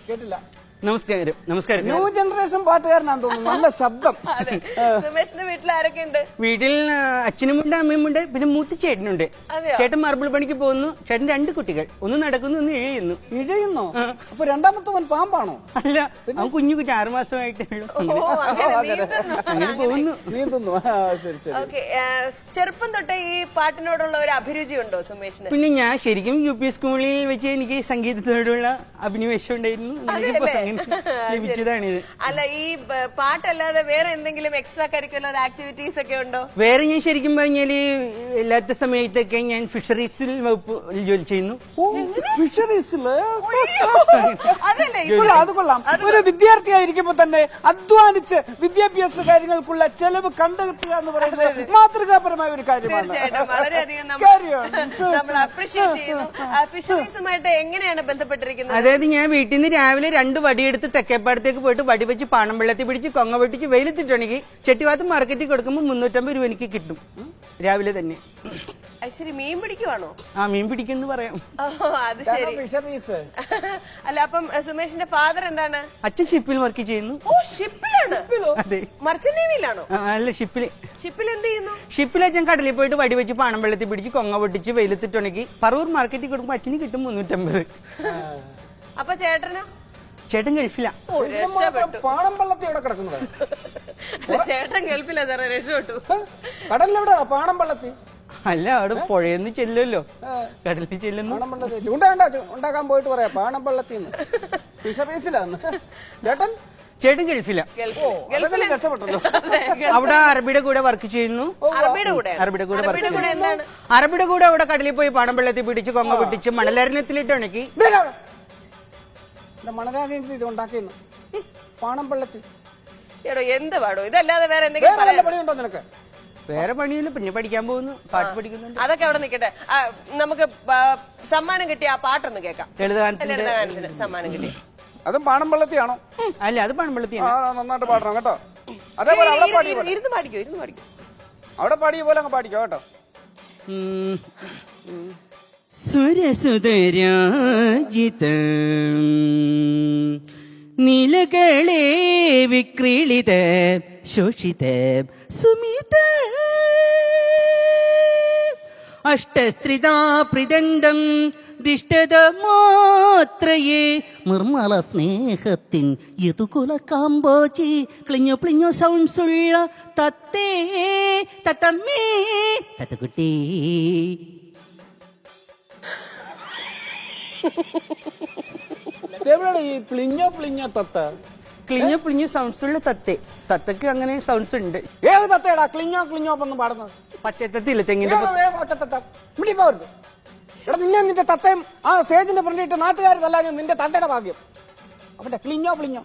കേട്ടില്ല. നമസ്കാരം. നമസ്കാരം. ന്യൂ ജനറേഷൻ പാട്ടുകാരനാന്ന് തോന്നുന്നു. നല്ല ശബ്ദം. സുമേഷിന്റെ വീട്ടിൽ ആരൊക്കെയുണ്ട്? വീട്ടിൽ അച്ഛനുമുണ്ട്, അമ്മയുമുണ്ട്, പിന്നെ മൂത്ത ചേട്ടനുണ്ട്. ചേട്ടൻ മാർബിൾ പണിക്ക് പോകുന്നു. ചേട്ടൻ 2 കുട്ടികൾ, ഒന്ന് നടക്കുന്നു, ഒന്ന് ഇഴയുന്നു. ഇഴയുന്നോ? അപ്പൊ രണ്ടാമത്തവൻ പാമ്പാണോ? അല്ല, അവൻ കുഞ്ഞു കുട്ടി 6 മാസമായിട്ടേ ഉള്ളൂ. അങ്ങനെ പോകുന്നു, നീന്തുന്നു. ശരി ശരി. ചെറുപ്പം തൊട്ടേ ഈ പാട്ടിനോടുള്ള ഒരു അഭിരുചി ഉണ്ടോ സുമേഷിന്? പിന്നെ ഞാൻ ശരിക്കും UP സ്കൂളിൽ വെച്ച് എനിക്ക് സംഗീതത്തോടുള്ള അഭിനിവേശം ഉണ്ടായിരുന്നു. ലഭിച്ചതാണിത്. അല്ല, ഈ പാട്ടല്ലാതെ വേറെ എന്തെങ്കിലും എക്സ്ട്രാ കരിക്കുലർ ആക്ടിവിറ്റീസ് ഒക്കെ ഉണ്ടോ? വേറെ ഞാൻ ശരിക്കും പറഞ്ഞാല് എല്ലാത്ത സമയത്തൊക്കെ ഞാൻ ഫിഷറീസിൽ വകുപ്പ് ജോലി ചെയ്യുന്നു. ഫിഷറീസില്? അത് കൊള്ളാം. ഒരു വിദ്യാർത്ഥിയായിരിക്കുമ്പോ തന്നെ അധ്വാനിച്ച് വിദ്യാഭ്യാസ കാര്യങ്ങൾക്കുള്ള ചെലവ് കണ്ടെത്തുക എന്ന് പറയുന്നത് മാതൃകാപരമായ ഒരു കാര്യമാണ്. വളരെയധികം നമ്മൾ അപ്രീഷിയേറ്റ് ചെയ്യുന്നു. ഫിഷറീസുമായിട്ട് എങ്ങനെയാണ് ബന്ധപ്പെട്ടിരിക്കുന്നത്? അതായത് ഞാൻ വീട്ടിൽ നിന്ന് രാവിലെ 2 വടിയെടുത്ത് തെക്കേപ്പാടത്തേക്ക് പോയിട്ട് വടി വെച്ച് പാണം വെള്ളത്തിൽ പിടിച്ച് കൊങ്ങ വെട്ടിച്ച് വെയിലത്തിട്ടുണ്ടെങ്കിൽ ചെട്ടിവാത്ത് മാർക്കറ്റിൽ കൊടുക്കുമ്പോൾ 350 രൂപ എനിക്ക് കിട്ടും രാവിലെ തന്നെ. ശരി, മീൻ പിടിക്കുവാണോ? ആ, മീൻ പിടിക്കുന്നു പറയാം. അത് ശരി. അല്ല, അപ്പം സുമേഷിന്റെ ഫാദർ എന്താണ്? അച്ഛൻ ഷിപ്പിൽ വർക്ക് ചെയ്യുന്നു. ഓ, ഷിപ്പിലാണ്? അതെ. മർച്ചന്റ് നേവിയിലാണോ? അല്ല, ഷിപ്പില്. ഷിപ്പിൽ എന്ത് ചെയ്യുന്നു? ഷിപ്പിൽ അച്ഛൻ കടലിൽ പോയിട്ട് വടി വെച്ച് പാണം വെള്ളത്തിൽ പിടിച്ച് കൊങ്ങ പൊട്ടിച്ച് വെയിലത്തിട്ടുണ്ടെങ്കിൽ പറവൂർ മാർക്കറ്റിൽ കൊടുക്കുമ്പോൾ അച്ഛന് കിട്ടും 350. അപ്പൊ ചേട്ടനോ? ചേട്ടൻ ഗൾഫില. പാണം വെള്ളത്തിൽ എവിടെ കിടക്കുന്നത്? ചേട്ടൻ ഗൾഫിലാ സാറേ, രക്ഷപ്പെട്ടു. കടലിലെവിടെയാ പാണം വെള്ളത്തിൽ? അല്ല, അവിടെ പുഴയെന്ന് ചെല്ലുമല്ലോ, കടലിൽ ചെല്ലുന്നു. ഉണ്ടാക്കാൻ പോയിട്ട് പറയാ പാണം വെള്ളത്തിൽ ഫിഷറീസിലാന്ന്. ചേട്ടൻ ഗൾഫില. രക്ഷപ്പെട്ടല്ലോ. അവിടെ അറബിയുടെ കൂടെ വർക്ക് ചെയ്യുന്നു. അറബിയുടെ കൂടെ അവിടെ കടലിൽ പോയി പാണം വെള്ളത്തിൽ പിടിച്ച് കൊങ്ങ പിടിച്ച് മണലരണ്യത്തിലിട്ട് ഉണക്കി മണലാരണ്യത്തിൽ ഇത് ഉണ്ടാക്കിയിരുന്നു. പാണം വെള്ളത്തിൽ എന്ത് പാടോ? ഇതല്ലാതെ വേറെ എന്തെങ്കിലും പണിയുണ്ടോ നിനക്ക്? വേറെ പണിയില്ല, പിന്നെ പഠിക്കാൻ പോകുന്നു, പാട്ട് പഠിക്കുന്നുണ്ട്. അതൊക്കെ അവിടെ നിൽക്കട്ടെ. നമുക്ക് സമ്മാനം കിട്ടിയ ആ പാട്ടൊന്ന് കേൾക്കാം. ലളിതഗാനത്തിന് സമ്മാനം കിട്ടി. അതും പാണം വെള്ളത്തിയാണോ? അല്ല, അത് പാണം വെള്ളത്തിയാണ്. നന്നായിട്ട് പാടണം കേട്ടോ. അതേപോലെ അവിടെ ഇരുന്ന് പാടിക്കോ. അവിടെ പാടിയ പോലെ അങ്ങ് പാടിക്കോ കേട്ടോ. സുരസുതരാജിതം നീലകളെ വിക്രീളിത ശോഷിത സുമിത അഷ്ടസ്ത്രിതാ പ്രിദന്തം ദിഷ്ടത മാത്രയേ നിർമ്മല സ്നേഹത്തിൻ യതുകുല കാമ്പോചി ക്ലിഞ്ഞോ പ്ലിഞ്ഞോ സൗണ്ട്സുള്ള തത്തേ തത്തമ്മേ തത്തക്കുട്ടി. ഈ പ്ലിഞ്ഞോ പ്ലിഞ്ഞോ തത്ത? ക്ലിഞ്ഞോ പ്ലിഞ്ഞോ സൗണ്ട്സ് ഉള്ള തത്തേ. തത്തക്ക് അങ്ങനെ സൗണ്ട്സ് ഉണ്ട്. ഏത് തത്തയടാ ക്ലിഞ്ഞോ ക്ലിഞ്ഞോ ഒന്നും പാടുന്നത്? പച്ചത്തത്തില്ല, തെങ്ങിന്റെ പോരുത്. എടാ, നിന്റെ തത്തയും ആ സ്റ്റേജിന്റെ ഫ്രണ്ടിട്ട് നാട്ടുകാർ തല്ലാഞ്ഞ നിന്റെ തത്തയുടെ ഭാഗ്യം. അവന്റെ ക്ലിഞ്ഞോ പ്ലിഞ്ഞോ